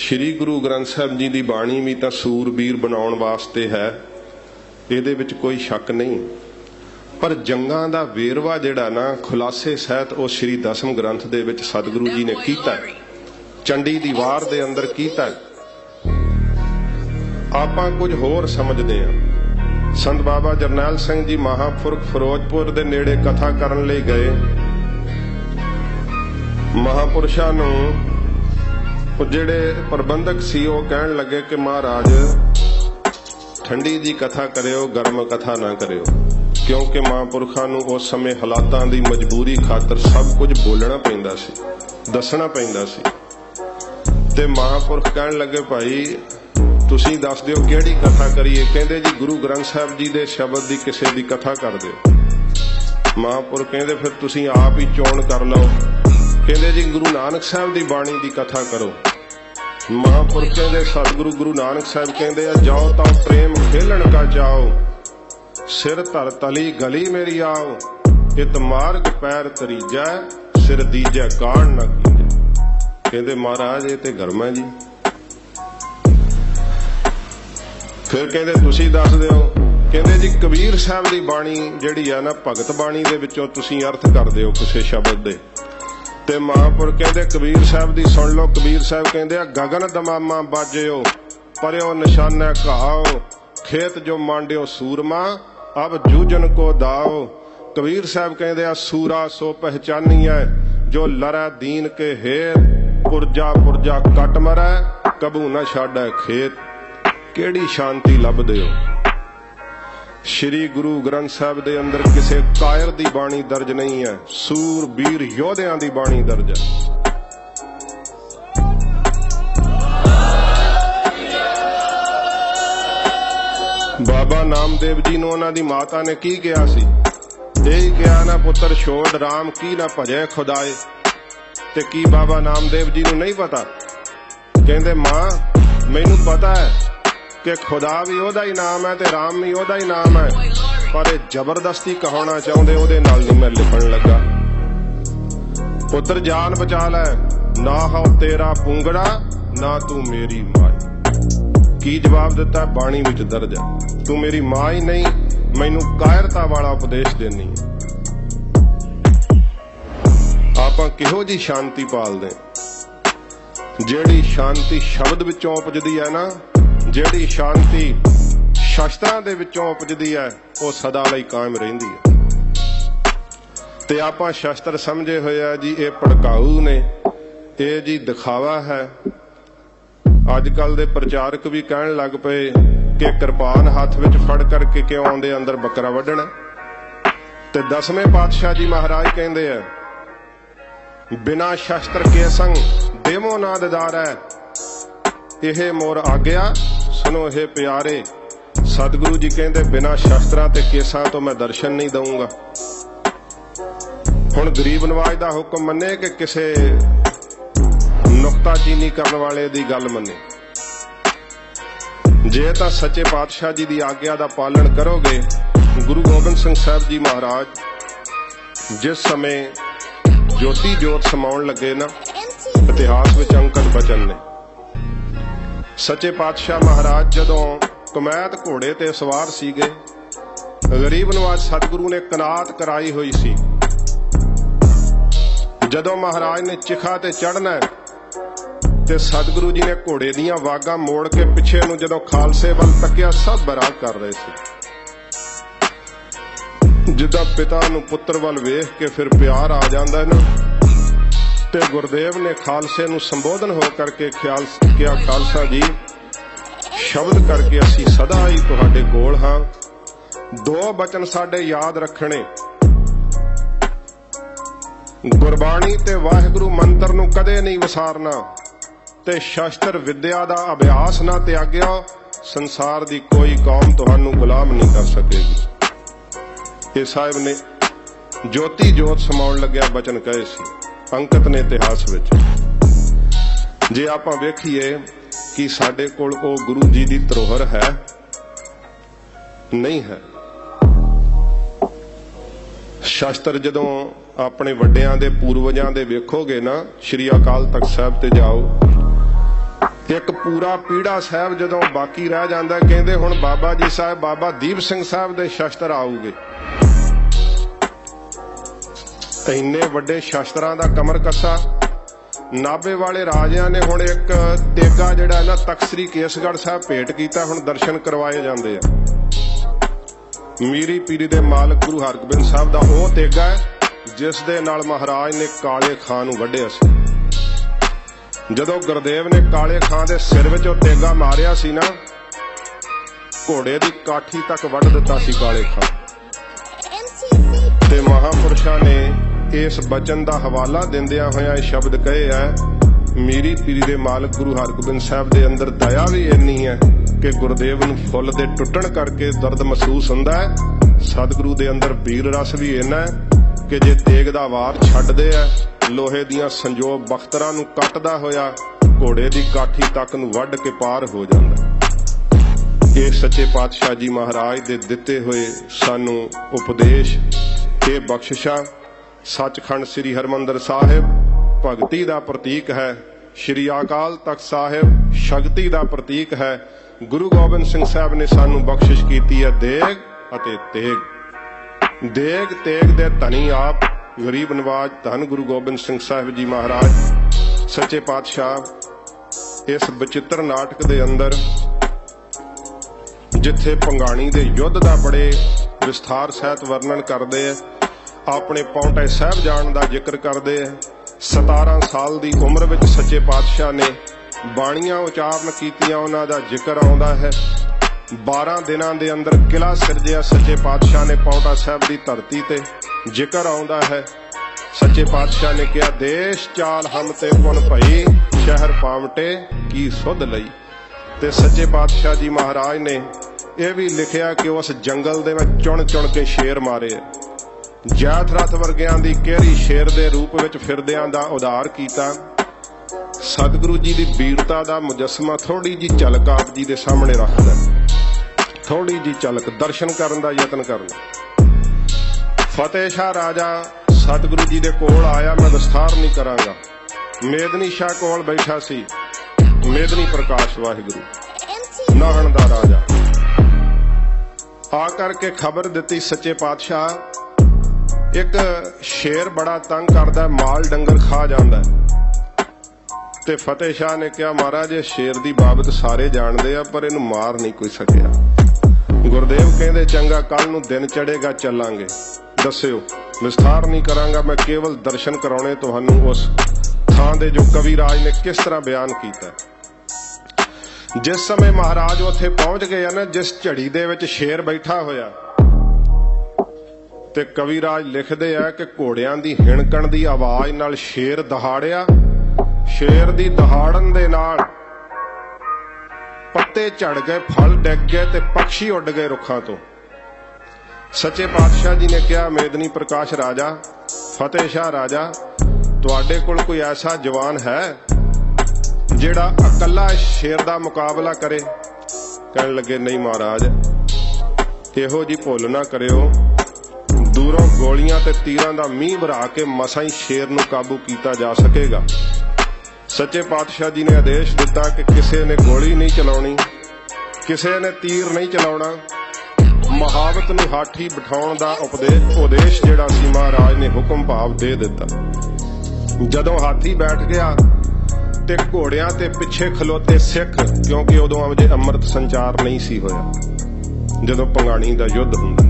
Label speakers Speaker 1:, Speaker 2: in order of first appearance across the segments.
Speaker 1: श्री गुरु ग्रंथ साहिब जी की बाणी भी तो सूरबीर बनाने वास्ते है, ये कोई शक नहीं। पर जंगां दा वेरवा जिहड़ा ना खुलासे सहित वो श्री दसम ग्रंथ दे विच सतगुरु जी ने कीता, चंडी दी वार दे अंदर कीता। आपां कुछ होर समझदे हां। संत बाबा जरनैल सिंह जी महापुरख फिरोजपुर दे नेड़े कथा करन लई गए। महापुरुषां नूं जिहड़े प्रबंधक सी वो कहण लगे कि महाराज ठंडी दी कथा करियो, गर्म कथा ना करियो, क्योंकि महापुरखां नूं उस समय हालातां दी मजबूरी खातर सब कुछ बोलना पैंदा सी, दसना पैंदा सी। ते महापुरख कहण लगे भाई तुसीं दस दिओ किहड़ी कथा करिए। कहंदे जी गुरु ग्रंथ साहिब जी दे शब्द दी किसे दी कथा कर दिओ। महापुरख कहंदे फिर तुसीं आप ही चोण कर लो। कहंदे जी गुरु नानक साहिब दी बाणी दी कथा करो। महापुरख कहंदे सतगुरु गुरु नानक साहिब कहंदे जाओ तां प्रेम खेलण का जाओ, सिर धर तली गली मेरी आओ, इत मार्ग पैर तरीजै, सिर दीजै कान न कीजै। कहंदे महाराज ये ते गर्म है जी। फिर कहंदे तुसीं दस दिओ। कहंदे जी कबीर साहिब दी बाणी जिहड़ी है ना भगत बाणी दे विचों तुसीं अर्थ कर दिओ किसे शब्द दे। ते महापुरख कहंदे कबीर साहिब दी सुन लो। कबीर साहिब कहंदे गगन दमामा बाजियो, परयो निशाना घाओ, खेत जो मांडियो सूरमा, अब जूझन को दाओ। कबीर साहिब कहंदे सूरा सो पहचानिए, जो लरै दीन के हेत, पुरजा पुरजा कट मरै, कबू न छाड़ै खेत। केड़ी शांति लभदे हो। श्री गुरु ग्रंथ साहिब दे अंदर किसे कायर दी बाणी दर्ज नहीं है, सूरबीर योद्धियां दी बाणी दर्ज है। बाबा नामदेव जी नूं उन्हां दी माता ने की कहा सी? यही कहा ना पुत्र छोड़ राम की ना भजे खुदाए। ते की बाबा नामदेव जी नूं नहीं पता? कहंदे मां मैनूं पता है कि खुदा भी ओदा ही नाम है ते राम भी ओदा ही नाम है, पर जबरदस्ती कहाना चाहते ओदे नाल नहीं मैं लिखण लगा। पुत्र जान बचा लै, ना हो तेरा पुंगड़ा ना तू मेरी माई। की जवाब दिता? बाणी विच दर्ज है, तू मेरी मां ही नहीं, मैनू कायरता वाला उपदेश देनी। आपां किहो जी शांति पालदे? जेड़ी शांति शब्द विचों उपजदी है ना, ਜਿਹੜੀ शांति शास्त्रां दे विचों उपजदी है, वो सदा लई कायम रहिंदी है। ते आपां शास्त्र समझे होए आ जी ये भड़काऊ ने, ये जी दिखावा है। अजकल दे प्रचारक भी कहण लग पे कि किरपान हाथ विच फड़ करके क्यों आउंदे अंदर बकरा वड्ढना। ते दसवें पातशाह जी महाराज कहंदे आ बिना शास्त्र के संग देवो ना ददार है, यह मोर आग्या सुनो हे प्यारे। सतगुरु जी कहंदे बिना शास्त्रां ते केसां तो मैं दर्शन नहीं दूंगा। हुण गरीब नवाज दा हुक्म मन्ने कि किसे नुक्ताचीनी करन वाले दी गल मन्ने। जे तां सच्चे पातशाह जी दी आग्या दा पालन करोगे। गुरु गोबिंद सिंह साहिब जी महाराज जिस समय ज्योति जोत समाउण लगे ना, इतिहास विच अंकत बचन ने। सच्चे पातशाह महाराज जदों कमैत घोड़े ते सवार सीगे, गरीब नवाज सतगुरु ने कनात कराई हुई सी। जदों महाराज ने चिखा ते चढ़ना ते सतगुरु जी ने घोड़े दीयां वागां मोड़ के पिछे नूं जदों खालसे वल तकिया, सब बैराग कर रहे सी। जिद्दां पिता नूं पुत्र वल वेख के फिर प्यार आ जांदा है ना, ते गुरदेव ने खालसे नूं संबोधन हो करके ख्याल किया, खालसा जी शब्द करके असी सदा ही तुहाडे कोल हां। दो बचन साडे याद रखने, गुरबाणी ते वाहिगुरु मंत्र नूं कदे नहीं विसारना, ते शास्त्र विद्या दा अभ्यास ना त्यागिओ। संसार दी कोई कौम तुहानू गुलाम नहीं कर सकेगी। ये साहिब ने ज्योति जोत समाउण लग्या बचन कहे सी, अंकत ने इतिहास विच। जे आपां वेखीए कि साडे कोल ओ गुरु जी दी धरोहर है नहीं है। शास्त्र जदों अपने वड्डियां दे पूर्वजां दे वेखोगे ना, श्री अकाल तख्त साहिब ते जाओ, एक पूरा पीड़ा साहब जदों बाकी रह जाता, कहते हुण बाबा जी साहब बाबा दीप सिंह साहब दे शस्त्र आऊगे। इन्ने वड्डे शस्त्रां दा कमर कसा नाभे वाले राजिਆਂ ने हुण एक तेगा जिहड़ा ना तख्त श्री केसगढ़ साहब भेंट कीता, हुण दर्शन करवाए जांदे आ। मीरी पीरी दे मालक गुरु हरगोबिंद साहब दा ਉਹ तेगा है जिस दे नाल महाराज ने काले खां नूं वड्ढिਆ ਸੀ। ਜਦੋਂ ਗੁਰਦੇਵ ਨੇ ਕਾਲੇ ਖਾਂ ਦੇ ਸਿਰ ਵਿੱਚ ਉਹ ਤੇਗਾ ਮਾਰਿਆ ਸੀ ਨਾ, ਘੋੜੇ ਦੀ ਕਾਠੀ ਤੱਕ ਵੱਢ ਦਿੱਤਾ ਸੀ ਕਾਲੇ ਖਾਂ। ਤੇ ਮਹਾਪੁਰਸ਼ਾਂ ਨੇ ਇਸ ਬਚਨ ਦਾ ਹਵਾਲਾ ਦਿੰਦਿਆਂ ਹੋਇਆਂ ਇਹ ਸ਼ਬਦ ਕਹੇ ਆ, ਮੀਰੀ ਪੀਰੀ ਦੇ ਮਾਲਕ ਗੁਰੂ ਹਰਗੋਬਿੰਦ ਸਾਹਿਬ ਦੇ ਅੰਦਰ ਦਇਆ ਵੀ ਇੰਨੀ ਹੈ ਕਿ ਗੁਰਦੇਵ ਨੂੰ ਫੁੱਲ ਦੇ ਟੁੱਟਣ ਕਰਕੇ ਦਰਦ ਮਹਿਸੂਸ ਹੁੰਦਾ ਹੈ। ਸਤਿਗੁਰੂ ਦੇ ਅੰਦਰ ਵੀਰ ਰਸ ਵੀ ਇੰਨਾ ਹੈ ਕਿ ਜੇ ਤੇਗ ਦਾ ਵਾਰ ਛੱਡਦੇ ਆ, ਲੋਹੇ ਦੀਆਂ ਸੰਜੋਗ ਬਖਤਰਾਂ ਨੂੰ ਕੱਟਦਾ ਹੋਇਆ ਘੋੜੇ ਦੀ ਕਾਠੀ ਤੱਕ ਨੂੰ ਵੱਢ ਕੇ ਪਾਰ ਹੋ ਜਾਂਦਾ। ਇਹ ਸੱਚੇ ਪਾਤਸ਼ਾਹ ਜੀ ਮਹਾਰਾਜ ਦੇ ਦਿੱਤੇ ਹੋਏ ਸਾਨੂੰ ਉਪਦੇਸ਼, ਇਹ ਬਖਸ਼ਿਸ਼ਾਂ ਸੱਚਖੰਡ ਸ੍ਰੀ ਹਰਿਮੰਦਰ ਸਾਹਿਬ ਭਗਤੀ ਦਾ ਪ੍ਰਤੀਕ ਹੈ। ਸ੍ਰੀ ਅਕਾਲ ਤਖਤ ਸਾਹਿਬ ਸ਼ਕਤੀ ਦਾ ਪ੍ਰਤੀਕ ਹੈ। ਗੁਰੂ ਗੋਬਿੰਦ ਸਿੰਘ ਸਾਹਿਬ ਨੇ ਸਾਨੂੰ ਬਖਸ਼ਿਸ਼ ਕੀਤੀ ਹੈ ਦੇਗ ਅਤੇ ਤੇਗ। ਦੇਗ ਤੇਗ ਦੇ ਧਨੀ ਆਪ ਗਰੀਬ ਨਵਾਜ ਧੰਨ ਗੁਰੂ ਗੋਬਿੰਦ ਸਿੰਘ ਸਾਹਿਬ ਜੀ ਮਹਾਰਾਜ ਸੱਚੇ ਪਾਤਸ਼ਾਹ ਇਸ ਬਚਿੱਤਰ ਨਾਟਕ ਦੇ ਅੰਦਰ ਜਿੱਥੇ ਪੰਗਾਣੀ ਦੇ ਯੁੱਧ ਦਾ ਬੜੇ ਵਿਸਥਾਰ ਸਹਿਤ ਵਰਣਨ ਕਰਦੇ ਆ, ਆਪਣੇ ਪੌਂਟੇ ਸਾਹਿਬ ਜਾਣ ਦਾ ਜ਼ਿਕਰ ਕਰਦੇ ਆ। 17 ਸਾਲ ਦੀ ਉਮਰ ਵਿੱਚ ਸੱਚੇ ਪਾਤਸ਼ਾਹ ਨੇ ਬਾਣੀਆਂ ਉਚਾਰਨ ਕੀਤੀਆਂ, ਉਹਨਾਂ ਦਾ ਜ਼ਿਕਰ ਆਉਂਦਾ ਹੈ। 12 ਦਿਨਾਂ ਦੇ ਅੰਦਰ ਕਿਲਾ ਸਿਰਜਿਆ ਸੱਚੇ ਪਾਤਸ਼ਾਹ ਨੇ ਪੌਂਟਾ ਸਾਹਿਬ ਦੀ ਧਰਤੀ ਤੇ, ਜ਼ਿਕਰ ਆਉਂਦਾ ਹੈ। ਸੱਚੇ ਪਾਤਸ਼ਾਹ ਨੇ ਕਿਹਾ ਦੇਸ਼ ਚਾਲ ਹਮ ਤੇ ਪੁਨ ਭਈ, ਸ਼ਹਿਰ ਪਾਵਟੇ ਕੀ ਸੁਧ ਲਈ। ਤੇ ਸੱਚੇ ਪਾਤਸ਼ਾਹ ਜੀ ਮਹਾਰਾਜ ਨੇ ਇਹ ਵੀ ਲਿਖਿਆ ਕਿ ਉਸ ਜੰਗਲ ਦੇ ਵਿੱਚ ਚੁਣ ਚੁਣ ਕੇ ਸ਼ੇਰ ਮਾਰੇ। ਜੈਤ ਰਥ ਵਰਗਿਆਂ ਦੀ ਕਿਹੜੀ ਸ਼ੇਰ ਦੇ ਰੂਪ ਵਿੱਚ ਫਿਰਦਿਆਂ ਦਾ ਉਦਾਰ ਕੀਤਾ। ਸਤਿਗੁਰੂ ਜੀ ਦੀ ਵੀਰਤਾ ਦਾ ਮੁਜੱਸਮਾ ਥੋੜੀ ਜੀ ਝਲਕ ਆਪ ਜੀ ਦੇ ਸਾਹਮਣੇ ਰੱਖਦਾ, ਥੋੜੀ ਜੀ ਝਲਕ ਦਰਸ਼ਨ ਕਰਨ ਦਾ ਯਤਨ ਕਰਨਾ। ਫਤਿਹ ਸ਼ਾਹ ਰਾਜਾ ਸਤਿਗੁਰੂ ਜੀ ਦੇ ਕੋਲ ਆਇਆ, ਮੈਂ ਵਿਸਥਾਰ ਨਹੀਂ ਕਰਾਂਗਾ। ਮੇਦਨੀ ਸ਼ਾਹ ਕੋਲ ਬੈਠਾ ਸੀ, ਮੇਦਨੀ ਪ੍ਰਕਾਸ਼ ਵਾਹਿਗੁਰੂ ਨਾਹਣ ਦਾ ਰਾਜਾ। ਆ ਕਰਕੇ ਖਬਰ ਦਿੱਤੀ ਸੱਚੇ ਪਾਤਸ਼ਾਹ ਇੱਕ ਸ਼ੇਰ ਬੜਾ ਤੰਗ ਕਰਦਾ, ਮਾਲ ਡੰਗਰ ਖਾ ਜਾਂਦਾ। ਤੇ ਫਤਿਹ ਸ਼ਾਹ ਨੇ ਕਿਹਾ ਮਹਾਰਾਜ ਇਹ ਸ਼ੇਰ ਦੀ ਬਾਬਤ ਸਾਰੇ ਜਾਣਦੇ ਆ ਪਰ ਇਹਨੂੰ ਮਾਰ ਨਹੀਂ ਕੋਈ ਸਕਿਆ। ਗੁਰਦੇਵ ਕਹਿੰਦੇ ਚੰਗਾ ਕੱਲ ਨੂੰ ਦਿਨ ਚੜੇਗਾ ਚੱਲਾਂਗੇ, ਦੱਸਿਓ। ਵਿਸਥਾਰ ਨਹੀਂ ਕਰਾਂਗਾ, ਮੈਂ ਕੇਵਲ ਦਰਸ਼ਨ ਕਰਾਉਣੇ ਤੁਹਾਨੂੰ ਉਸ ਥਾਂ ਦੇ ਜੋ ਕਵੀ ਰਾਜ ਨੇ ਕਿਸ ਤਰ੍ਹਾਂ ਬਿਆਨ ਕੀਤਾ। ਜਿਸ ਸਮੇਂ ਮਹਾਰਾਜ ਉੱਥੇ ਪਹੁੰਚ ਗਏ ਨਾ, ਜਿਸ ਝੜੀ ਦੇ ਵਿੱਚ ਸ਼ੇਰ ਬੈਠਾ ਹੋਇਆ, ਤੇ ਕਵੀ ਰਾਜ ਲਿਖਦੇ ਆ ਕਿ ਘੋੜਿਆਂ ਦੀ ਹਿਣਕਣ ਦੀ ਆਵਾਜ਼ ਨਾਲ ਸ਼ੇਰ ਦਹਾੜਿਆ। ਸ਼ੇਰ ਦੀ ਦਹਾੜਨ ਦੇ ਨਾਲ ਪੱਤੇ ਝੜ ਗਏ, ਫਲ ਡਿੱਗ ਗਏ ਤੇ ਪੰਛੀ ਉੱਡ ਗਏ ਰੁੱਖਾਂ ਤੋਂ। ਸੱਚੇ ਪਾਤਸ਼ਾਹ ਜੀ ਨੇ ਕਿਹਾ ਮੇਦਨੀ ਪ੍ਰਕਾਸ਼ ਰਾਜਾ, ਫਤਿਹ ਸ਼ਾਹ ਰਾਜਾ, ਤੁਹਾਡੇ ਕੋਲ ਕੋਈ ਐਸਾ ਜਵਾਨ ਹੈ ਜਿਹੜਾ ਇਕੱਲਾ ਸ਼ੇਰ ਦਾ ਮੁਕਾਬਲਾ ਕਰੇ? ਕਹਿਣ ਲੱਗੇ ਨਹੀਂ ਮਹਾਰਾਜ, ਇਹੋ ਜੀ ਭੁੱਲ ਨਾ ਕਰਿਓ, ਦੂਰੋਂ ਗੋਲੀਆਂ ਤੇ ਤੀਰਾਂ ਦਾ ਮੀਂਹ ਵਰਾ ਕੇ ਮਸਾਂ ਹੀ ਸ਼ੇਰ ਨੂੰ ਕਾਬੂ ਕੀਤਾ ਜਾ ਸਕੇਗਾ। ਸੱਚੇ ਪਾਤਸ਼ਾਹ ਜੀ ਨੇ ਆਦੇਸ਼ ਦਿੱਤਾ ਕਿ ਕਿਸੇ ਨੇ ਗੋਲੀ ਨਹੀਂ ਚਲਾਉਣੀ, ਕਿਸੇ ਨੇ ਤੀਰ ਨਹੀਂ ਚਲਾਉਣਾ। ਮਹਾਵਤ ਨੂੰ ਹਾਥੀ ਬਿਠਾਉਣ ਦਾ ਉਪਦੇਸ਼ ਜਿਹੜਾ ਸੀ ਮਹਾਰਾਜ ਨੇ ਹੁਕਮ ਭਾਵ ਦੇ ਦਿੱਤਾ। ਜਦੋਂ ਹਾਥੀ ਬੈਠ ਗਿਆ ਤੇ ਘੋੜਿਆਂ ਤੇ ਪਿੱਛੇ ਖਲੋਤੇ ਸਿੱਖ, ਕਿਉਂਕਿ ਉਦੋਂ ਅਜੇ ਅੰਮ੍ਰਿਤ ਸੰਚਾਰ ਨਹੀਂ ਸੀ ਹੋਇਆ, ਜਦੋਂ ਪੰਗਾਣੀ ਦਾ ਯੁੱਧ ਹੁੰਦਾ,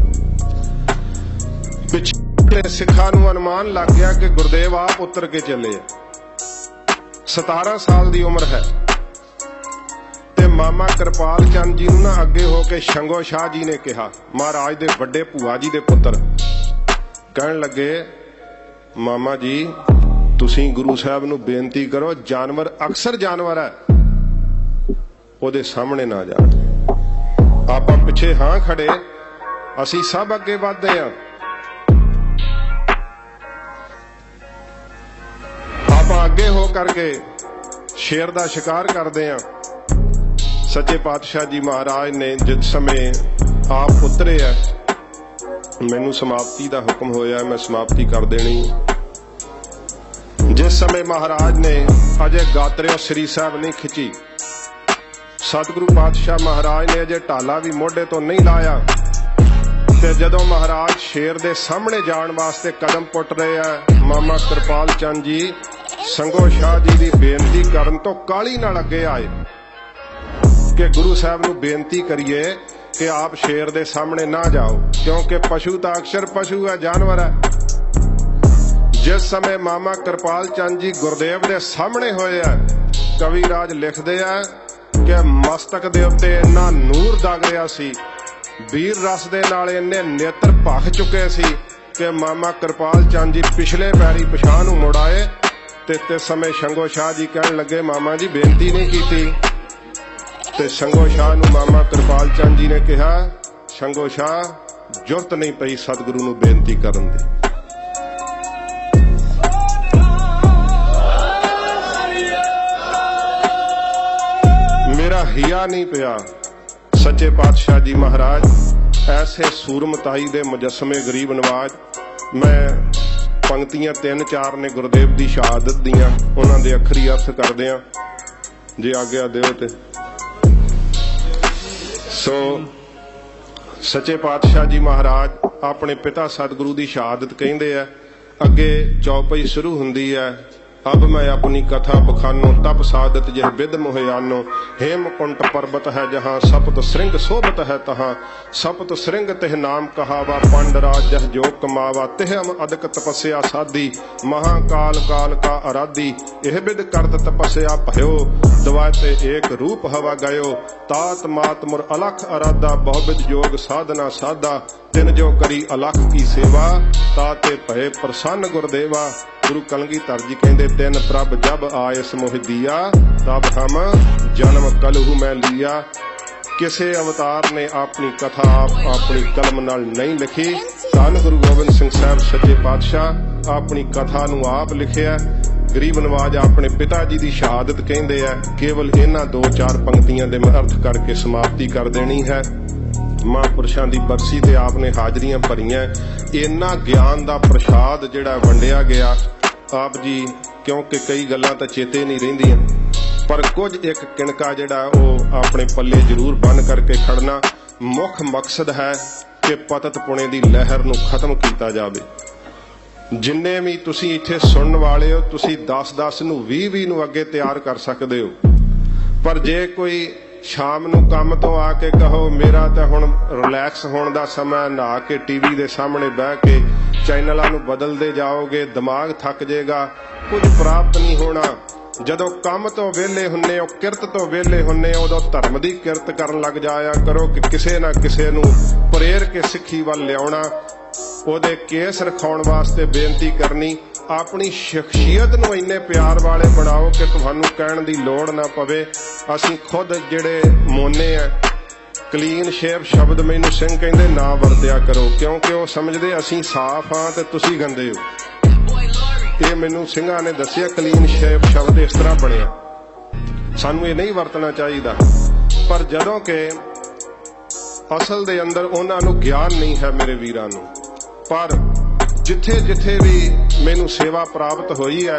Speaker 1: ਪਿੱਛੇ ਸਿੱਖਾਂ ਨੂੰ ਅਨੁਮਾਨ ਲੱਗ ਗਿਆ ਕਿ ਗੁਰਦੇਵ ਆਪ ਉਤਰ ਕੇ ਚੱਲੇ ਆ। 17 ਸਾਲ ਦੀ ਉਮਰ ਹੈ ਤੇ ਮਾਮਾ ਕਿਰਪਾਲ ਚੰਦ ਜੀ ਨੂੰ ਨਾ ਅੱਗੇ ਹੋ ਕੇ ਸ਼ੰਗੋ ਸ਼ਾਹ ਜੀ ਨੇ ਕਿਹਾ, ਮਹਾਰਾਜ ਦੇ ਵੱਡੇ ਭੂਆ ਜੀ ਦੇ ਪੁੱਤਰ, ਕਹਿਣ ਲੱਗੇ ਮਾਮਾ ਜੀ ਤੁਸੀਂ ਗੁਰੂ ਸਾਹਿਬ ਨੂੰ ਬੇਨਤੀ ਕਰੋ, ਜਾਨਵਰ ਅਕਸਰ ਜਾਨਵਰ ਹੈ, ਉਹਦੇ ਸਾਹਮਣੇ ਨਾ ਜਾਣ। ਆਪਾਂ ਪਿੱਛੇ ਹਾਂ ਖੜੇ, ਅਸੀਂ ਸਭ ਅੱਗੇ ਵੱਧਦੇ ਹਾਂ। ਆਪਾਂ ਅੱਗੇ ਹੋ ਕਰਕੇ ਸ਼ੇਰ ਦਾ ਸ਼ਿਕਾਰ ਕਰਦੇ ਹਾਂ। ਸੱਚੇ ਪਾਤਸ਼ਾਹ ਜੀ ਮਹਾਰਾਜ ਨੇ ਜਿਸ ਸਮੇਂ ਆਪ ਉਤਰੇ ਆ, ਮੈਨੂੰ ਸਮਾਪਤੀ ਦਾ ਹੁਕਮ ਹੋਇਆ, ਮੈਂ ਸਮਾਪਤੀ ਕਰ ਦੇਣੀ। जिस समय महाराज ने अजे गात्रियों श्री साहब नहीं खिंची, सतगुरु पातशाह महाराज ने अजे ढाला भी मोढे तो नहीं लाया, ते जदों महाराज शेर दे सामने जाण वास्ते कदम पुट रहे हैं, मामा कृपाल चंद जी संगो शाह जी की बेनती करन तो काली नाल अगे आए कि गुरु साहब नूं बेनती करिए कि आप शेर दे सामने ना जाओ, क्योंकि पशु तो अक्सर पशु है, जानवर है। जिस समय मामा कृपाल चंद जी गुरदेव दे सामने होए है, कविराज लिखदे है कि मस्तक दे उत्ते इन्ना नूर दग रहा सी, वीर रस दे नाल इन्ने नेत्र भख चुके सी कि मामा कृपाल चंद जी पिछले पैरी पिछां नूं मुड़ आए ते समय शंगो शाह जी कहण लगे मामा जी बेनती नहीं कीती, ते शंगो शाह नूं मामा कृपाल चंद जी ने कहा शंगो शाह जुरत नहीं पई सतगुरु नूं बेनती करन दी। मेरा हिया नहीं पिया। सच्चे पातशाह जी महाराज ऐसे सूरमताई दे मुजस्मे गरीब नवाज। मैं पंक्तियां 3-4 ने गुरदेव की शहादत दियां, उन्हां दे अखरी अर्थ करदे आ जे आग्या दिओ ते। सो सच्चे पातशाह जी महाराज अपने पिता सतगुरु की शहादत कहिंदे आ। अगे चौपाई शुरू हुंदी है, अब मैं अपनी कथा बखानो तप सादत जह विद मोहयानो, हेमकुंट पर्वत है जहां सप्त श्रृंग शोभत है तहां, सप्त श्रृंग तिह नाम कहावा, पांडराज जह जो कमावा, तिह हम अदक तपस्या साधी, महाकाल काल का आराधी, यह विद करत तपस्या भयो, दवाते एक रूप हवा गयो, तात मात मुर अलख अराधा, बहुविध योग साधना साधा, तिन जो करी अलख की सेवा, ताते भय प्रसन्न गुरदेवा। गुरु कलगीधर जी कहते तिन प्रभ जब आयस मोह दिया, तब हम जन्म कलहु मैं लिया। किसे अवतार ने अपनी कथा आप अपनी कलम नाल नहीं लिखी, धन गुरु गोबिंद सिंह साहब सच्चे पातशाह अपनी कथा नूं आप लिखिया। गरीब नवाज अपने पिता जी की शहादत कहते हैं, केवल इन्हां 2-4 पंक्तियां दे मैं अर्थ करके समाप्ति कर देनी है। महापुरुषां दी बरसी ते आपने हाजरियां भरियां, इन्ना ज्ञान दा प्रसाद जिहड़ा वंडिया गया आप जी, क्योंकि कई गल्लां तां चेते नहीं रहिंदियां, पर कुछ एक किणका जिहड़ा ओह अपने पल्ले जरूर बन करके खड़ना। मुख मकसद है कि पतत पुणे दी लहर नूं खत्म कीता जावे। जिन्ने भी तुसीं इत्थे सुणन वाले हो, तुसीं 10-10 नूं 20-20 नूं अगे तैयार कर सकदे हो, पर जे कोई शाम नूं काम तो आके कहो मेरा तो हुण रिलैक्स होने का समय, नहा के टीवी के सामने बह के चैनलों नूं बदलते जाओगे, दिमाग थक जाएगा, कुछ प्राप्त नहीं होना। जदों काम तो वेले हुन्ने हो, किरत तो वेले हुन्ने हो, उदों धर्म की किरत करन लग जाया करो कि किसे ना किसे नूं प्रेर के सिੱਖੀ ਵੱਲ लियाउणा, ਉਹਦੇ केस रखाउण वास्ते बेनती करनी। अपनी शख्सियत नूं इन्ने प्यार वाले बनाओ कि तुहानूं कहण दी लोड़ ना पवे। असीं खुद जिहड़े मोने आ, क्लीन शेव शब्द मैनूं सिंह कहंदे ना वरतिया करो, क्योंकि वो समझदे असीं साफ हाँ ते तुसीं गंदे हो। ये मैनूं ਸਿੰਘਾਂ ने दस्सिया क्लीन शेव शब्द इस तरह बनिया, सानूं ये नहीं वरतना चाहिदा। पर जदों कि असल दे अंदर उन्हां नूं ज्ञान नहीं है मेरे वीरां नूं, पर जिथे जिथे भी मैनू सेवा प्राप्त हुई है,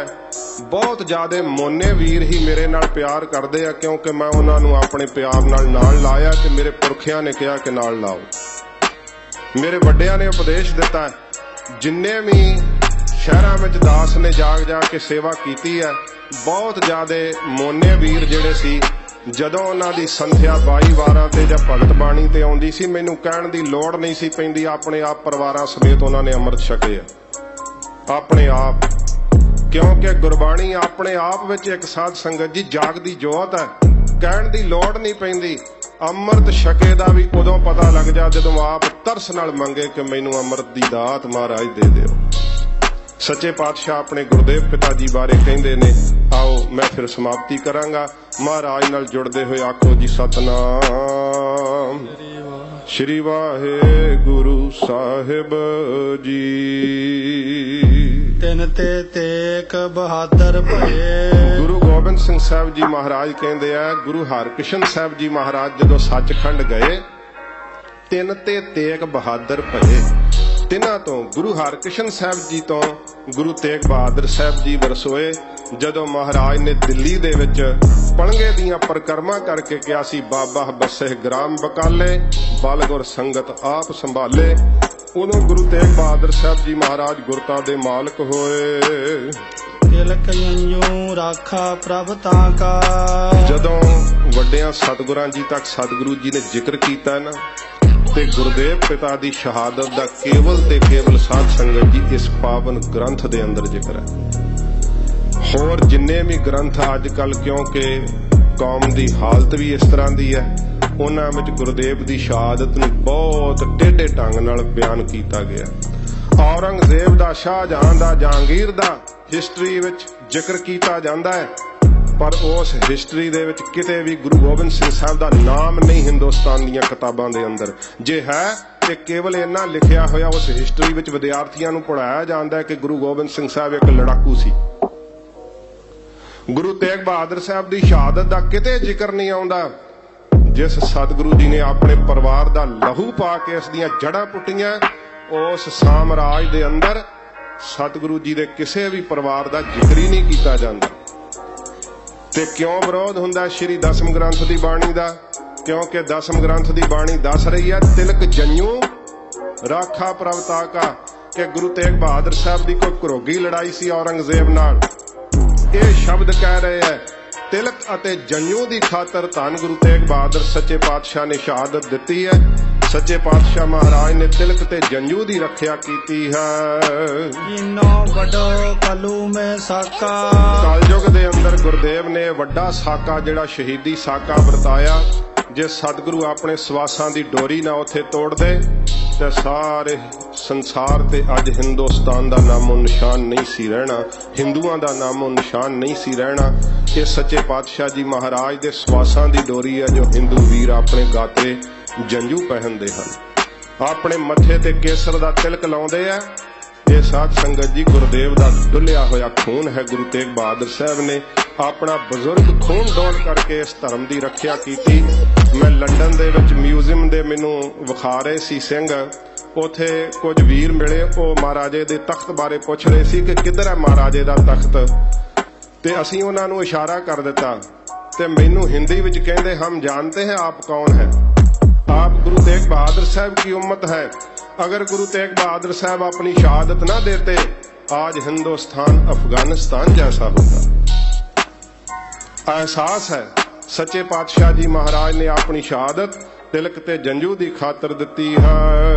Speaker 1: बहुत ज्यादा मोने वीर ही मेरे नाल प्यार करते हैं, क्योंकि मैं उन्होंने अपने प्यार नाल लाया कि मेरे पुरखियां ने कहा कि नाल लाओ। मेरे वड्डियां ने उपदेश दिता है, जिन्ने भी शहरों में दास ने जाग जाग के सेवा की है, बहुत ज्यादा मोने वीर जिहड़े सी, जदों उन्हां दी संध्या 22 वारां ते जां भगत बाणी ते आउंदी सी, मैनूं कहण दी लोड़ नहीं सी पैंदी, अपने आप परिवारां समेत उन्हां ने अमृत छके अपने आप, क्योंकि गुरबाणी अपने आप विच एक साध संगत जी जागदी जोत है, कहण दी लोड़ नहीं पैंदी। अमृत छके दा भी उदों पता लग जा जदों आप तरस नाल मंगे कि मैनूं अमृत दी दात महाराज दे दिओ। सच्चे पातशाह अपने गुरदेव पिता जी बारे कहंदे ने, आओ मैं फिर समाप्ति करांगा। महाराज नाल जुड़दे होए आखो जी सतनाम श्री वाहेगुरु साहिब जी।
Speaker 2: तिन ते तेक बहादुर भये।
Speaker 1: गुरु गोबिंद सिंह साहब जी महाराज कहंदे आ, गुरु हरकृष्ण साहब जी महाराज जदों सचखंड गए, तिन ते तेक बहादुर भये। ਤਿੰਨਾਂ ਤੋਂ ਗੁਰੂ ਹਰਕ੍ਰਿਸ਼ਨ ਸਾਹਿਬ ਜੀ ਤੋਂ ਗੁਰੂ ਤੇਗ ਬਹਾਦਰ ਸਾਹਿਬ ਜੀ ਵਰਸੋਏ। ਜਦੋਂ ਮਹਾਰਾਜ ਨੇ ਦਿੱਲੀ ਦੇ ਵਿੱਚ ਪਣਗੇ ਦੀਆਂ ਪਰਿਕਰਮਾ ਕਰਕੇ ਕਿਹਾ ਸੀ, ਬਾਬਾ ਬਸੇ ਗ੍ਰਾਮ ਬਕਾਲੇ, ਬਲਗੁਰ ਸੰਗਤ ਆਪ ਸੰਭਾਲੇ, ਉਦੋਂ ਗੁਰੂ ਤੇਗ ਬਹਾਦਰ ਸਾਹਿਬ ਜੀ ਮਹਾਰਾਜ ਗੁਰਤਾ ਦੇ ਮਾਲਕ ਹੋਏ।
Speaker 2: ਤਿਲਕ ਜੰਜੂ ਰਾਖਾ ਪ੍ਰਭ ਤਾਂ ਕਾ।
Speaker 1: ਜਦੋਂ ਵੱਡਿਆਂ ਸਤਿਗੁਰਾਂ ਜੀ ਤੱਕ ਸਤਿਗੁਰੂ ਜੀ ਨੇ ਜ਼ਿਕਰ ਕੀਤਾ ਨਾ, ਤੇ ਗੁਰਦੇਵ ਪਿਤਾ ਦੀ ਸ਼ਹਾਦਤ ਦਾ ਕੇਵਲ ਤੇ ਕੇਵਲ ਸਾਧ ਸੰਗਤ ਜੀ ਇਸ ਪਾਵਨ ਗ੍ਰੰਥ ਦੇ ਅੰਦਰ ਜ਼ਿਕਰ ਹੈ। ਹੋਰ ਜਿੰਨੇ ਵੀ ਗ੍ਰੰਥ ਅੱਜ ਕੱਲ, ਕਿਉਂਕਿ ਕੌਮ ਦੀ ਹਾਲਤ ਵੀ ਇਸ ਤਰ੍ਹਾਂ ਦੀ ਹੈ, ਉਹਨਾਂ ਵਿੱਚ ਗੁਰਦੇਵ ਦੀ ਸ਼ਹਾਦਤ ਨੂੰ ਬਹੁਤ ਟੇਢੇ ਢੰਗ ਨਾਲ ਬਿਆਨ ਕੀਤਾ ਗਿਆ। ਔਰੰਗਜ਼ੇਬ ਦਾ, ਸ਼ਾਹਜਹਾਂ ਦਾ, ਜਹਾਂਗੀਰ ਦਾ ਹਿਸਟਰੀ ਵਿੱਚ ਜ਼ਿਕਰ ਕੀਤਾ ਜਾਂਦਾ ਹੈ, ਪਰ ਉਸ ਹਿਸਟਰੀ ਦੇ ਵਿੱਚ ਕਿਤੇ ਵੀ ਗੁਰੂ ਗੋਬਿੰਦ ਸਿੰਘ ਸਾਹਿਬ ਦਾ ਨਾਮ ਨਹੀਂ ਹਿੰਦੁਸਤਾਨ ਦੀਆਂ ਕਿਤਾਬਾਂ ਦੇ ਅੰਦਰ। ਜੇ ਹੈ ਤੇ ਕੇਵਲ ਇੰਨਾ ਲਿਖਿਆ ਹੋਇਆ ਉਸ ਹਿਸਟਰੀ ਵਿੱਚ ਵਿਦਿਆਰਥੀਆਂ ਨੂੰ ਪੜ੍ਹਾਇਆ ਜਾਂਦਾ ਹੈ ਕਿ ਗੁਰੂ ਗੋਬਿੰਦ ਸਿੰਘ ਸਾਹਿਬ ਇੱਕ ਲੜਾਕੂ ਸੀ। ਗੁਰੂ ਤੇਗ ਬਹਾਦਰ ਸਾਹਿਬ ਦੀ ਸ਼ਹਾਦਤ ਦਾ ਕਿਤੇ ਜ਼ਿਕਰ ਨਹੀਂ ਆਉਂਦਾ। ਜਿਸ ਸਤਿਗੁਰੂ ਜੀ ਨੇ ਆਪਣੇ ਪਰਿਵਾਰ ਦਾ ਲਹੂ ਪਾ ਕੇ ਇਸ ਦੀਆਂ ਜੜ੍ਹਾਂ ਪੁੱਟੀਆਂ, ਉਸ ਸਾਮਰਾਜ ਦੇ ਅੰਦਰ ਸਤਿਗੁਰੂ ਜੀ ਦੇ ਕਿਸੇ ਵੀ ਪਰਿਵਾਰ ਦਾ ਜ਼ਿਕਰ ਹੀ ਨਹੀਂ ਕੀਤਾ ਜਾਂਦਾ। ਤੇ ਕਿਉਂ ਵਿਰੋਧ ਹੁੰਦਾ ਸ਼੍ਰੀ ਦਸਮ ਗ੍ਰੰਥ ਦੀ ਬਾਣੀ ਦਾ? ਕਿਉਂਕਿ ਦਸਮ ਗ੍ਰੰਥ ਦੀ ਬਾਣੀ ਦੱਸ ਰਹੀ ਹੈ, ਤਿਲਕ ਜੰਜੂ ਰਾਖਾ ਪ੍ਰਭ ਤਾਂ ਕਾ, ਕਿ ਗੁਰੂ ਤੇਗ ਬਹਾਦਰ ਸਾਹਿਬ ਦੀ ਕੋਈ ਘਰੋਗੀ ਲੜਾਈ ਸੀ ਔਰੰਗਜ਼ੇਬ ਨਾਲ। ਇਹ ਸ਼ਬਦ ਕਹਿ ਰਹੇ ਹੈ, ਤਿਲਕ ਅਤੇ ਜੰਜੂ ਦੀ ਖਾਤਰ ਧੰਨ ਗੁਰੂ ਤੇਗ ਬਹਾਦਰ ਸੱਚੇ ਪਾਤਸ਼ਾਹ ਨੇ ਸ਼ਹਾਦਤ ਦਿੱਤੀ ਹੈ। ਸੱਚੇ ਪਾਤਸ਼ਾਹ ਮਹਾਰਾਜ ਨੇ ਤਿਲਕ ਤੇ ਜੰਜੂ ਦੀ ਰੱਖਿਆ ਕੀਤੀ ਹੈ।
Speaker 2: ਜਿਨੋ ਵੱਡੋ ਕਲੂ ਮੈਂ ਸਾਕਾ।
Speaker 1: ਕਲਯੁਗ ਦੇ ਅੰਦਰ ਗੁਰਦੇਵ ਨੇ ਵੱਡਾ ਸਾਕਾ, ਜਿਹੜਾ ਸ਼ਹੀਦੀ ਸਾਕਾ ਵਰਤਾਇਆ। ਜੇ ਸਤਿਗੁਰੂ ਆਪਣੇ ਸਵਾਸਾਂ ਦੀ ਡੋਰੀ ਨਾ ਉੱਥੇ ਤੋੜਦੇ ਤੇ ਸਾਰੇ ਸੰਸਾਰ ਤੇ ਅੱਜ ਹਿੰਦੁਸਤਾਨ ਦਾ ਨਾਮੋ ਨਿਸ਼ਾਨ ਨਹੀਂ ਸੀ ਰਹਿਣਾ, ਹਿੰਦੂਆਂ ਦਾ ਨਾਮੋ ਨਿਸ਼ਾਨ ਨਹੀਂ ਸੀ ਰਹਿਣਾ। ਇਹ ਸੱਚੇ ਪਾਤਸ਼ਾਹ ਜੀ ਮਹਾਰਾਜ ਦੇ ਸਵਾਸਾਂ ਦੀ ਡੋਰੀ ਹੈ, ਜੋ ਹਿੰਦੂ ਵੀਰ ਆਪਣੇ ਗਾਤਰੇ ਜੰਜੂ ਪਹਿਨਦੇ ਹਨ, ਆਪਣੇ ਮੱਥੇ ਤੇ ਕੇਸਰ ਦਾ ਤਿਲਕ ਲਾਉਂਦੇ ਆ। ਇਹ ਸਾਧ ਸੰਗਤ ਜੀ ਗੁਰਦੇਵ ਦਾ ਡੁੱਲਿਆ ਹੋਇਆ ਖੂਨ ਹੈ। ਗੁਰੂ ਤੇਗ ਬਹਾਦਰ ਸਾਹਿਬ ਨੇ ਆਪਣਾ ਬਜ਼ੁਰਗ ਖੂਨ ਡੋਲ ਕਰਕੇ ਇਸ ਧਰਮ ਦੀ ਰੱਖਿਆ ਕੀਤੀ। ਮੈਂ ਲੰਡਨ ਦੇ ਵਿੱਚ ਮਿਊਜ਼ੀਅਮ ਦੇ ਮੈਨੂੰ ਵਿਖਾ ਰਹੇ ਸੀ ਸਿੰਘ, ਉਥੇ ਕੁਝ ਵੀਰ ਮਿਲੇ, ਉਹ ਮਹਾਰਾਜੇ ਦੇ ਤਖਤ ਬਾਰੇ ਪੁੱਛ ਰਹੇ ਸੀ ਕਿ ਕਿੱਧਰ ਹੈ ਮਹਾਰਾਜੇ ਦਾ ਤਖਤ, ਤੇ ਅਸੀਂ ਉਹਨਾਂ ਨੂੰ ਇਸ਼ਾਰਾ ਕਰ ਦਿੱਤਾ ਤੇ ਮੈਨੂੰ ਹਿੰਦੀ ਵਿੱਚ ਕਹਿੰਦੇ, ਹਮ ਜਾਣਤੇ हैं आप कौन है, आप गुरु तेग बहादुर साहब की उम्मत है। अगर गुरु तेग बहादुर साहब अपनी शहादत न देते, आज हिंदुस्तान अफगानिस्तान जैसा होता। एहसास है सच्चे पातशाह जी महाराज ने अपनी शहादत तिलक ते जंजू दी खातर दिती है।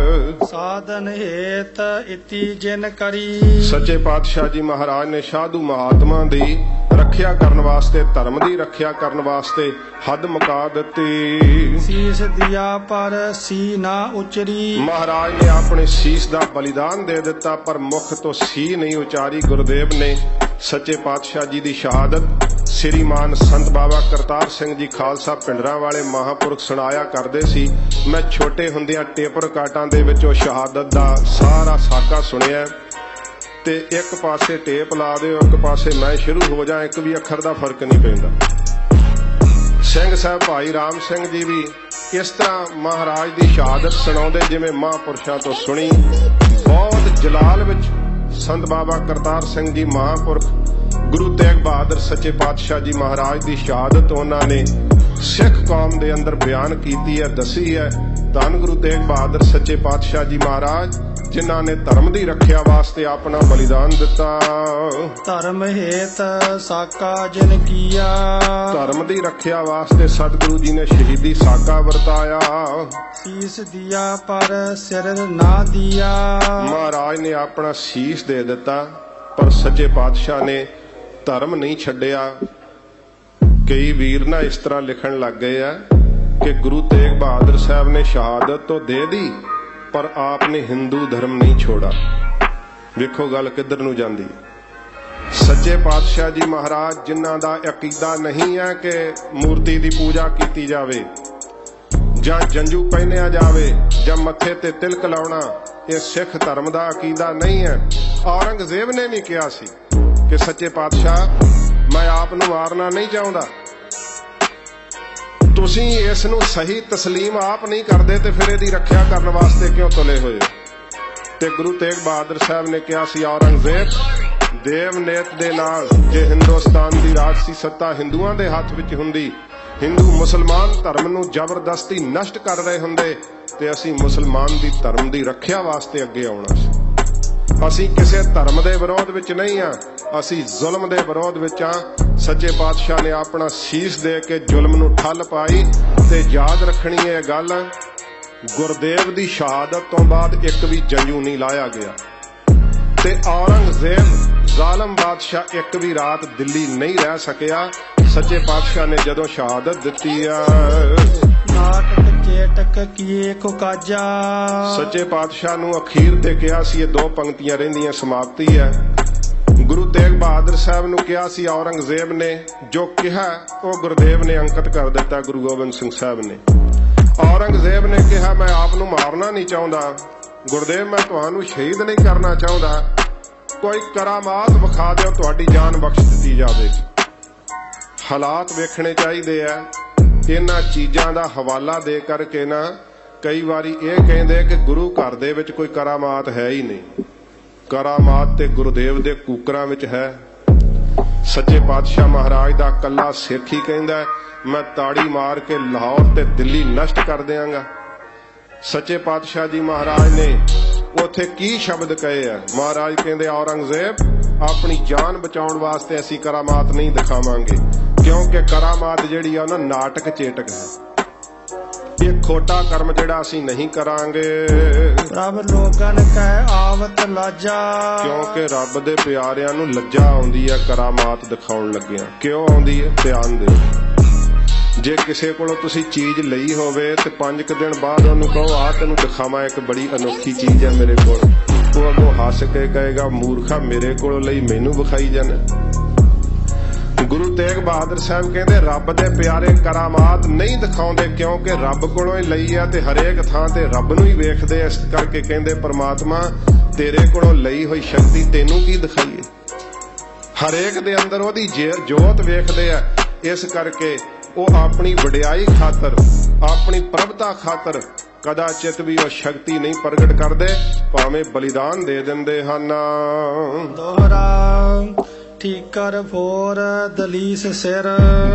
Speaker 2: साधन हेत इति जिन करी।
Speaker 1: सच्चे पातशाह जी महाराज ने साधु महात्मा दी ਰੱਖਿਆ ਕਰਨ ਵਾਸਤੇ, ਧਰਮ ਦੀ ਰੱਖਿਆ ਕਰਨ ਵਾਸਤੇ ਹੱਦ ਮੁਕਾ ਦਿੱਤੀ।
Speaker 2: ਸੀਸ ਦਿਆ ਪਰ ਸੀ ਨਾ ਉਚਰੀ।
Speaker 1: ਮਹਾਰਾਜ ਨੇ ਆਪਣੇ ਸੀਸ ਦਾ ਬਲੀਦਾਨ ਦੇ ਦਿੱਤਾ, ਪਰ ਮੁਖ ਤੋਂ ਸੀ ਨਹੀਂ ਉਚਾਰੀ। ਗੁਰਦੇਵ ਨੇ ਸੱਚੇ ਪਾਤਸ਼ਾਹ ਜੀ ਦੀ ਸ਼ਹਾਦਤ ਸ੍ਰੀਮਾਨ ਸੰਤ ਬਾਬਾ ਕਰਤਾਰ ਸਿੰਘ ਜੀ ਖਾਲਸਾ ਪਿੰਡਰਾਂ ਵਾਲੇ ਮਹਾਂਪੁਰਖ ਸੁਣਾਇਆ ਕਰਦੇ ਸੀ। ਮੈਂ ਛੋਟੇ ਹੁੰਦਿਆਂ ਟੇਪ ਰਿਕਾਰਡਾਂ ਦੇ ਵਿੱਚ ਉਹ ਸ਼ਹਾਦਤ ਦਾ ਸਾਰਾ ਸਾਕਾ ਸੁਣਿਆ, ਤੇ ਇੱਕ ਪਾਸੇ ਟੇਪ ਲਾ ਦਿਓ, ਇੱਕ ਪਾਸੇ ਮੈਂ ਸ਼ੁਰੂ ਹੋ ਜਾ, ਇੱਕ ਵੀ ਅੱਖਰ ਦਾ ਫਰਕ ਨਹੀਂ ਪੈਂਦਾ। ਸਿੰਘ ਸਾਹਿਬ ਭਾਈ ਰਾਮ ਸਿੰਘ ਜੀ ਵੀ ਇਸ ਤਰ੍ਹਾਂ ਮਹਾਰਾਜ ਦੀ ਸ਼ਹਾਦਤ ਸੁਣਾਉਂਦੇ ਜਿਵੇਂ ਮਹਾਂਪੁਰਸ਼ਾਂ ਤੋਂ ਸੁਣੀ। ਬਹੁਤ ਜਲਾਲ ਵਿੱਚ ਸੰਤ ਬਾਬਾ ਕਰਤਾਰ ਸਿੰਘ ਜੀ ਮਹਾਂਪੁਰਖ ਗੁਰੂ ਤੇਗ ਬਹਾਦਰ ਸੱਚੇ ਪਾਤਸ਼ਾਹ ਜੀ ਮਹਾਰਾਜ ਦੀ ਸ਼ਹਾਦਤ ਉਹਨਾਂ ਨੇ ਸਿੱਖ ਕੌਮ ਦੇ ਅੰਦਰ ਬਿਆਨ ਕੀਤੀ ਹੈ, ਦੱਸੀ ਹੈ। ਧੰਨ ਗੁਰੂ ਤੇਗ ਬਹਾਦਰ ਸੱਚੇ ਪਾਤਸ਼ਾਹ ਜੀ ਮਹਾਰਾਜ ਜਿਨ੍ਹਾਂ ਨੇ ਧਰਮ ਦੀ ਰੱਖਿਆ ਵਾਸਤੇ ਆਪਣਾ ਬਲੀਦਾਨ ਦਿੱਤਾ।
Speaker 2: ਧਰਮ ਹੇਤ ਸਾਕਾ ਜਿਨ ਕੀਆ।
Speaker 1: ਧਰਮ ਦੀ ਰੱਖਿਆ ਵਾਸਤੇ ਸਤਿਗੁਰੂ ਜੀ ਨੇ ਸ਼ਹੀਦੀ ਸਾਕਾ ਵਰਤਾਇਆ।
Speaker 2: ਸੀਸ ਦਿਆ ਪਰ ਸਿਰ ਨਾ ਦਿਆ।
Speaker 1: ਮਹਾਰਾਜ ਨੇ ਆਪਣਾ ਸੀਸ ਦੇ ਦਿੱਤਾ, ਪਰ ਸੱਚੇ ਪਾਤਸ਼ਾਹ ਨੇ ਧਰਮ ਨਹੀਂ ਛੱਡਿਆ। ਕਈ ਵੀਰ ਨਾ ਇਸ ਤਰ੍ਹਾਂ ਲਿਖਣ ਲੱਗ ਗਏ ਆ ਕਿ ਗੁਰੂ ਤੇਗ ਬਹਾਦਰ ਸਾਹਿਬ ਨੇ ਸ਼ਹਾਦਤ तो दे दी, पर आपने हिंदू धर्म नहीं छोड़ा। ਵੇਖੋ ਗੱਲ ਕਿੱਧਰ ਨੂੰ ਜਾਂਦੀ। ਸੱਚੇ ਪਾਤਸ਼ਾਹ ਜੀ ਮਹਾਰਾਜ ਜਿਨ੍ਹਾਂ ਦਾ ਅਕੀਦਾ ਨਹੀਂ ਹੈ ਕਿ ਮੂਰਤੀ ਦੀ ਪੂਜਾ ਕੀਤੀ ਜਾਵੇ ਜਾਂ ਜੰਜੂ ਪਹਿਨਿਆ ਜਾਵੇ ਜਾਂ ਮੱਥੇ ਤੇ ਤਿਲਕ ਲਾਉਣਾ, ਇਹ ਸਿੱਖ ਧਰਮ ਦਾ ਅਕੀਦਾ ਨਹੀਂ ਹੈ। ਔਰੰਗਜ਼ੇਬ ਨੇ ਵੀ ਕਿਹਾ ਸੀ ਕਿ ਸੱਚੇ ਪਾਤਸ਼ਾਹ ਮੈਂ ਆਪ ਨੂੰ ਮਾਰਨਾ ਨਹੀਂ ਚਾਹੁੰਦਾ, ਤੁਸੀਂ ਇਸ ਨੂੰ ਸਹੀ ਤਸਲੀਮ ਆਪ ਨਹੀਂ ਕਰਦੇ ਤੇ ਫਿਰ ਇਹਦੀ ਰੱਖਿਆ ਕਰਨ ਵਾਸਤੇ ਕਿਉਂ ਤੁਲੇ ਹੋਏ? ਤੇ ਗੁਰੂ ਤੇਗ ਬਹਾਦਰ ਸਾਹਿਬ ਨੇ ਕਿਹਾ ਸੀ ਔਰੰਗਜ਼ੇਬ ਦੇਵ ਨੇਤ ਦੇ ਨਾਲ ਜੇ ਹਿੰਦੁਸਤਾਨ ਦੀ ਰਾਜਸੀ ਸੱਤਾ ਹਿੰਦੂਆਂ ਦੇ ਹੱਥ ਵਿੱਚ ਹੁੰਦੀ, ਹਿੰਦੂ ਮੁਸਲਮਾਨ ਧਰਮ ਨੂੰ ਜ਼ਬਰਦਸਤੀ ਨਸ਼ਟ ਕਰ ਰਹੇ ਹੁੰਦੇ ਤੇ ਅਸੀਂ ਮੁਸਲਮਾਨ ਦੀ ਧਰਮ ਦੀ ਰੱਖਿਆ ਵਾਸਤੇ ਅੱਗੇ ਆਉਣਾ ਸੀ। ਅਸੀਂ ਕਿਸੇ ਧਰਮ ਦੇ ਵਿਰੋਧ ਵਿੱਚ ਨਹੀਂ ਆ, ਅਸੀਂ ਜ਼ੁਲਮ ਦੇ ਵਿਰੋਧ ਵਿੱਚ ਆ। ਸੱਚੇ ਪਾਤਸ਼ਾਹ ਨੇ ਆਪਣਾ ਸੀਸ ਦੇ ਕੇ ਜ਼ੁਲਮ ਨੂੰ ਠੱਲ ਪਾਈ ਤੇ ਯਾਦ ਰੱਖਣੀ ਇਹ ਗੱਲ, ਗੁਰਦੇਵ ਦੀ ਸ਼ਹਾਦਤ ਤੋਂ ਬਾਅਦ ਇੱਕ ਵੀ ਜੰਝੂ ਨਹੀਂ ਲਾਇਆ ਗਿਆ ਤੇ ਔਰੰਗਜ਼ੇਬ ਜ਼ਾਲਮ ਬਾਦਸ਼ਾਹ ਇੱਕ ਵੀ ਰਾਤ ਦਿੱਲੀ ਨਹੀਂ ਰਹਿ ਸਕਿਆ। ਸੱਚੇ ਪਾਤਸ਼ਾਹ ਨੇ ਜਦੋਂ ਸ਼ਹਾਦਤ ਦਿੱਤੀ ਆ,
Speaker 2: ਨਾਟਕ ਚੇਟਕ ਕੀਏ ਕੋ ਕਾਜਾ।
Speaker 1: ਸੱਚੇ ਪਾਤਸ਼ਾਹ ਨੂੰ ਅਖੀਰ ਤੇ ਕਿਹਾ ਸੀ, ਇਹ ਦੋ ਪੰਕਤੀਆਂ ਰਹਿੰਦੀਆਂ ਸਮਾਪਤੀ ਹੈ। ਗੁਰੂ ਤੇਗ ਬਹਾਦਰ ਸਾਹਿਬ ਨੂੰ ਕਿਹਾ ਸੀ ਔਰੰਗਜ਼ੇਬ ਨੇ, ਜੋ ਕਿਹਾ ਉਹ ਗੁਰਦੇਵ ਨੇ ਅੰਕਿਤ ਕਰ ਦਿੱਤਾ ਗੁਰੂ ਗੋਬਿੰਦ ਸਿੰਘ ਸਾਹਿਬ ਨੇ। ਔਰੰਗਜ਼ੇਬ ਨੇ ਕਿਹਾ ਮੈਂ ਆਪ ਨੂੰ ਮਾਰਨਾ ਨਹੀਂ ਚਾਹੁੰਦਾ, ਗੁਰਦੇਵ ਮੈਂ ਤੁਹਾਨੂੰ ਸ਼ਹੀਦ ਨਹੀਂ ਕਰਨਾ ਚਾਹੁੰਦਾ, ਕੋਈ ਕਰਾਮਾਤ ਵਿਖਾ ਦਿਓ ਤੁਹਾਡੀ ਜਾਨ ਬਖਸ਼ ਦਿੱਤੀ ਜਾਵੇਗੀ। ਹਾਲਾਤ ਵੇਖਣੇ ਚਾਹੀਦੇ ਆ। ਇਹਨਾਂ ਚੀਜ਼ਾਂ ਦਾ ਹਵਾਲਾ ਦੇ ਕਰਕੇ ਨਾ ਕਈ ਵਾਰੀ ਇਹ ਕਹਿੰਦੇ ਕਿ ਗੁਰੂ ਘਰ ਦੇ ਵਿੱਚ ਕੋਈ ਕਰਾਮਾਤ ਹੈ ਹੀ ਨਹੀਂ। ਕਰਾਮਾਤ ਤੇ ਗੁਰਦੇਵ ਦੇ ਕੂਕਰਾਂ ਵਿੱਚ ਹੈ। ਸੱਚੇ ਪਾਤਸ਼ਾਹ ਮਹਾਰਾਜ ਦਾ ਕੱਲਾ ਸਿੱਖ ਹੀ ਕਹਿੰਦਾ ਮੈਂ ਤਾੜੀ ਮਾਰ ਕੇ ਲਾਹੌਰ ਤੇ ਦਿੱਲੀ ਨਸ਼ਟ ਕਰ ਦਿਆਂਗਾ। ਸੱਚੇ ਪਾਤਸ਼ਾਹ ਜੀ ਮਹਾਰਾਜ ਨੇ ਉੱਥੇ ਕੀ ਸ਼ਬਦ ਕਹੇ ਆ? ਮਹਾਰਾਜ ਕਹਿੰਦੇ ਔਰੰਗਜ਼ੇਬ ਆਪਣੀ ਜਾਨ ਬਚਾਉਣ ਵਾਸਤੇ ਅਸੀਂ ਕਰਾਮਾਤ ਨਹੀਂ ਦਿਖਾਵਾਂਗੇ, ਕਿਉਂਕਿ ਕਰਾਮਾਤ ਜਿਹੜੀ ਆ ਉਹਨਾਂ ਨਾਟਕ ਚੇਟਕ ਹੈ। ਇਹ ਖੋਟਾ ਕਰਮ ਜਿਹੜਾ ਅਸੀਂ ਨਹੀਂ ਕਰਾਂਗੇ।
Speaker 2: ਪ੍ਰਭ ਲੋਕਨ ਕਹਿ ਆਵਤ ਲਾਜਾ,
Speaker 1: ਕਿਉਂਕਿ ਰੱਬ ਦੇ ਪਿਆਰਿਆਂ ਨੂੰ ਲੱਜਾ ਆਉਂਦੀ ਹੈ ਕਰਾਮਾਤ ਦਿਖਾਉਣ ਲੱਗਿਆਂ। ਕਿਉਂ ਆਉਂਦੀ ਹੈ? ਧਿਆਨ ਦਿਓ। ਜੇ ਕਿਸੇ ਕੋਲੋਂ ਤੁਸੀਂ ਚੀਜ਼ ਲਈ ਹੋਵੇ ਤੇ 5 ਦਿਨ ਬਾਅਦ ਉਹਨੂੰ ਕਹੋ ਆ ਤੈਨੂੰ ਦਿਖਾਵਾਂ ਇੱਕ ਬੜੀ ਅਨੋਖੀ ਚੀਜ਼ ਹੈ ਮੇਰੇ ਕੋਲ, ਉਹ ਅੱਗੋਂ ਹੱਸ ਕੇ ਕਹੇਗਾ ਮੂਰਖਾ ਮੇਰੇ ਕੋਲੋਂ ਲਈ ਮੈਨੂੰ ਵਿਖਾਈ ਜਾਣਾ। ਗੁਰੂ ਤੇਗ ਬਹਾਦਰ ਸਾਹਿਬ ਕਹਿੰਦੇ ਰੱਬ ਦੇ ਪਿਆਰੇ ਕਰਾਮਾਤ ਨਹੀਂ ਦਿਖਾਉਂਦੇ, ਕਿਉਂਕਿ ਰੱਬ ਕੋਲੋਂ ਹੀ ਲਈ ਆ ਤੇ ਹਰੇਕ ਥਾਂ ਤੇ ਰੱਬ ਨੂੰ ਹੀ ਵੇਖਦੇ। ਇਸ ਕਰਕੇ ਕਹਿੰਦੇ ਪ੍ਰਮਾਤਮਾ ਤੇਰੇ ਕੋਲੋਂ ਲਈ ਹੋਈ ਸ਼ਕਤੀ ਤੈਨੂੰ ਕੀ ਦਿਖਾਈਏ। ਹਰੇਕ ਦੇ ਅੰਦਰ ਉਹਦੀ ਜੋਤ ਵੇਖਦੇ ਆ। ਇਸ ਕਰਕੇ ਉਹ ਆਪਣੀ ਵਡਿਆਈ ਖਾਤਰ, ਆਪਣੀ ਪ੍ਰਭਤਾ ਖਾਤਰ ਕਦਾਚਿਤ ਵੀ ਉਹ ਸ਼ਕਤੀ ਨਹੀਂ ਪ੍ਰਗਟ ਕਰਦੇ, ਭਾਵੇਂ ਬਲੀਦਾਨ ਦੇ ਦਿੰਦੇ ਹਨ।
Speaker 2: ਦੋਹਰਾ ਠੀਕਰ ਫੋਰ ਦਲੀਸ ਸਿਰ,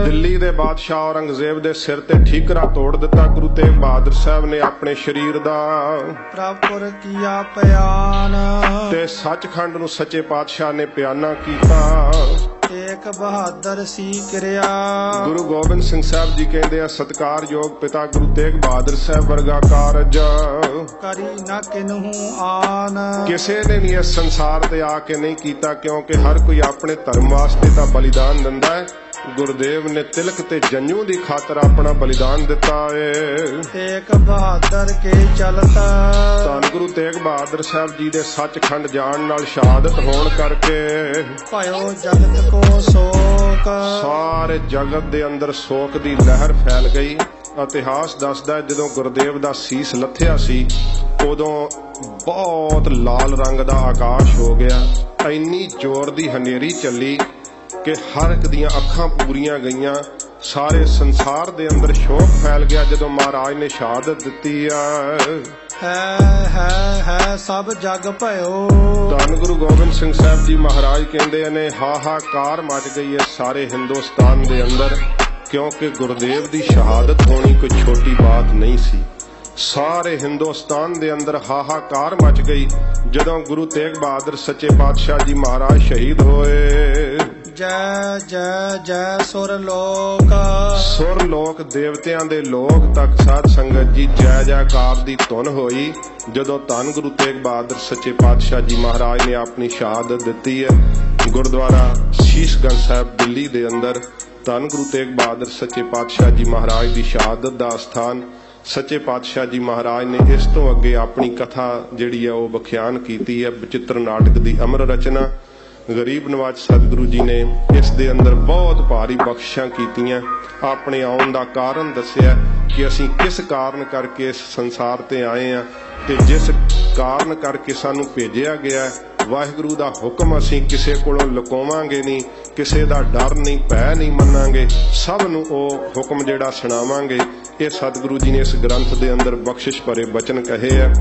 Speaker 1: ਦਿੱਲੀ ਦੇ ਬਾਦਸ਼ਾਹ ਔਰੰਗਜ਼ੇਬ ਦੇ ਸਿਰ ਤੇ ਠੀਕਰਾ ਤੋੜ ਦਿੱਤਾ ਗੁਰੂ ਤੇਗ ਬਹਾਦਰ ਸਾਹਿਬ ਨੇ ਆਪਣੇ ਸਰੀਰ ਦਾ।
Speaker 2: ਪ੍ਰਭੁਰ ਕੀਆ ਪਿਆਨ,
Speaker 1: ਤੇ ਸੱਚਖੰਡ ਨੂੰ ਸੱਚੇ ਪਾਤਸ਼ਾਹ ਨੇ ਪਿਆਨਾ ਕੀਤਾ।
Speaker 2: ਏਕ ਬਹਾਦਰ ਸੀ ਕਿਰਿਆ,
Speaker 1: ਗੁਰੂ ਗੋਬਿੰਦ ਸਿੰਘ ਸਾਹਿਬ ਜੀ ਕਹਿੰਦੇ ਆ ਸਤਿਕਾਰਯੋਗ ਪਿਤਾ ਗੁਰੂ ਤੇਗ ਬਹਾਦਰ ਸਾਹਿਬ ਵਰਗਾ ਕਾਰਜ
Speaker 2: ਕਰੀ ਨਾ ਕਿਨਹੂ ਆਨ।
Speaker 1: ਕਿਸੇ ਨੇ ਵੀ ਇਸ ਸੰਸਾਰ ਤੇ ਆ ਕੇ ਨਹੀਂ ਕੀਤਾ, ਕਿਉਂਕਿ ਹਰ ਕੋਈ ਆਪਣੇ ਧਰਮ ਵਾਸਤੇ ਤਾਂ ਬਲੀਦਾਨ ਦਿੰਦਾ ਹੈ। ਗੁਰਦੇਵ ਨੇ ਤਿਲਕ ਤੇ ਜੰਝੂ ਦੀ ਖਾਤਰ ਆਪਣਾ ਬਲੀਦਾਨ ਦਿੱਤਾ ਏ।
Speaker 2: ਏਕ ਬਹਾਦਰ ਕੇ ਚਲਤਾ,
Speaker 1: ਧੰਨ ਗੁਰੂ ਤੇਗ ਬਹਾਦਰ ਸਾਹਿਬ ਜੀ ਦੇ ਸੱਚਖੰਡ ਜਾਣ ਨਾਲ ਸ਼ਹਾਦਤ ਹੋਣ ਕਰਕੇ
Speaker 2: ਭਇਓ ਜਗਤ ਕੋ ਸ਼ੋਕ,
Speaker 1: ਸਾਰੇ ਜਗਤ ਦੇ ਅੰਦਰ ਸ਼ੋਕ ਦੀ ਲਹਿਰ ਫੈਲ ਗਈ। ਇਤਿਹਾਸ ਦੱਸਦਾ ਜਦੋਂ ਗੁਰਦੇਵ ਦਾ ਸੀਸ ਲੱਥਿਆ ਸੀ ਉਦੋਂ ਬਹੁਤ ਲਾਲ ਰੰਗ ਦਾ ਆਕਾਸ਼ ਹੋ ਗਿਆ। ਇੰਨੀ ਜ਼ੋਰ ਦੀ ਹਨੇਰੀ ਚੱਲੀ ਕਿ ਹਰ ਇੱਕ ਦੀਆਂ ਅੱਖਾਂ ਪੂਰੀਆਂ ਗਈਆਂ। ਸਾਰੇ ਸੰਸਾਰ ਦੇ ਅੰਦਰ ਸ਼ੋਕ ਫੈਲ ਗਿਆ ਜਦੋਂ ਮਹਾਰਾਜ ਨੇ ਸ਼ਹਾਦਤ ਦਿੱਤੀ ਆ।
Speaker 2: ਹੈ ਸਭ ਜਗ ਭਇਓ।
Speaker 1: ਧੰਨ ਗੁਰੂ ਗੋਬਿੰਦ ਸਿੰਘ ਸਾਹਿਬ ਜੀ ਮਹਾਰਾਜ ਕਹਿੰਦੇ ਨੇ ਹਾਹਾਕਾਰ ਮਚ ਗਈ ਹੈ ਸਾਰੇ ਹਿੰਦੁਸਤਾਨ ਦੇ ਅੰਦਰ, ਕਿਉਂਕਿ ਗੁਰਦੇਵ ਦੀ ਸ਼ਹਾਦਤ ਹੋਣੀ ਕੋਈ ਛੋਟੀ ਬਾਤ ਨਹੀਂ ਸੀ। ਸਾਰੇ ਹਿੰਦੁਸਤਾਨ ਦੇ ਅੰਦਰ ਹਾਹਾਕਾਰ ਮਚ ਗਈ ਜਦੋਂ ਗੁਰੂ ਤੇਗ ਬਹਾਦਰ ਸੱਚੇ ਪਾਤਸ਼ਾਹ ਜੀ ਮਹਾਰਾਜ ਸ਼ਹੀਦ ਹੋਏ।
Speaker 2: ਜੈ ਜੈ ਜੈ ਸੁਰ ਲੋਕ,
Speaker 1: ਸੁਰ ਲੋਕ ਦੇਵਤਿਆਂ ਦੇ ਲੋਕ ਤੱਕ ਸਾਧ ਸੰਗਤ ਜੀ ਜੈ ਜੈਕਾਰ ਦੀ ਧੁਨ ਹੋਈ ਜਦੋਂ ਧੰਨ ਗੁਰੂ ਤੇਗ ਬਹਾਦਰ ਸੱਚੇ ਪਾਤਸ਼ਾਹ ਜੀ ਮਹਾਰਾਜ ਨੇ ਆਪਣੀ ਸ਼ਹਾਦਤ ਦਿੱਤੀ ਹੈ। ਗੁਰਦੁਆਰਾ ਸ਼ੀਸ਼ਗੰਜ ਸਾਹਿਬ ਦਿੱਲੀ ਦੇ ਅੰਦਰ ਧੰਨ ਗੁਰੂ ਤੇਗ ਬਹਾਦਰ ਸੱਚੇ ਪਾਤਸ਼ਾਹ ਜੀ ਮਹਾਰਾਜ ਦੀ ਸ਼ਹਾਦਤ ਦਾ ਸਥਾਨ। ਸੱਚੇ ਪਾਤਸ਼ਾਹ ਜੀ ਮਹਾਰਾਜ ਨੇ ਇਸ ਤੋਂ ਅੱਗੇ ਆਪਣੀ ਕਥਾ ਜਿਹੜੀ ਹੈ ਉਹ ਵਿਖਿਆਨ ਕੀਤੀ ਹੈ। ਬਚਿੱਤਰ ਨਾਟਕ ਦੀ ਅਮਰ ਰਚਨਾ ਗਰੀਬ ਨਵਾਜ ਸਤਿਗੁਰੂ ਜੀ ਨੇ ਇਸ ਦੇ ਅੰਦਰ ਬਹੁਤ ਭਾਰੀ ਬਖਸ਼ਿਸ਼ਾਂ ਕੀਤੀਆਂ। ਆਪਣੇ ਆਉਣ ਦਾ ਕਾਰਨ ਦੱਸਿਆ ਕਿ ਅਸੀਂ ਕਿਸ ਕਾਰਨ ਕਰਕੇ ਇਸ ਸੰਸਾਰ ਤੇ ਆਏ ਆ ਤੇ ਜਿਸ ਕਾਰਨ ਕਰਕੇ ਸਾਨੂੰ ਭੇਜਿਆ ਗਿਆ। ਵਾਹਿਗੁਰੂ ਦਾ ਹੁਕਮ ਅਸੀਂ ਕਿਸੇ ਕੋਲੋਂ ਲੁਕਾਵਾਂਗੇ ਨਹੀਂ, ਕਿਸੇ ਦਾ ਡਰ ਨਹੀਂ, ਭੈ ਨਹੀਂ ਮੰਨਾਂਗੇ, ਸਭ ਨੂੰ ਉਹ ਹੁਕਮ ਜਿਹੜਾ ਸੁਣਾਵਾਂਗੇ। ਇਹ ਸਤਿਗੁਰੂ ਜੀ ਨੇ ਇਸ ਗ੍ਰੰਥ ਦੇ ਅੰਦਰ ਬਖਸ਼ਿਸ਼ ਭਰੇ ਬਚਨ ਕਹੇ ਆ।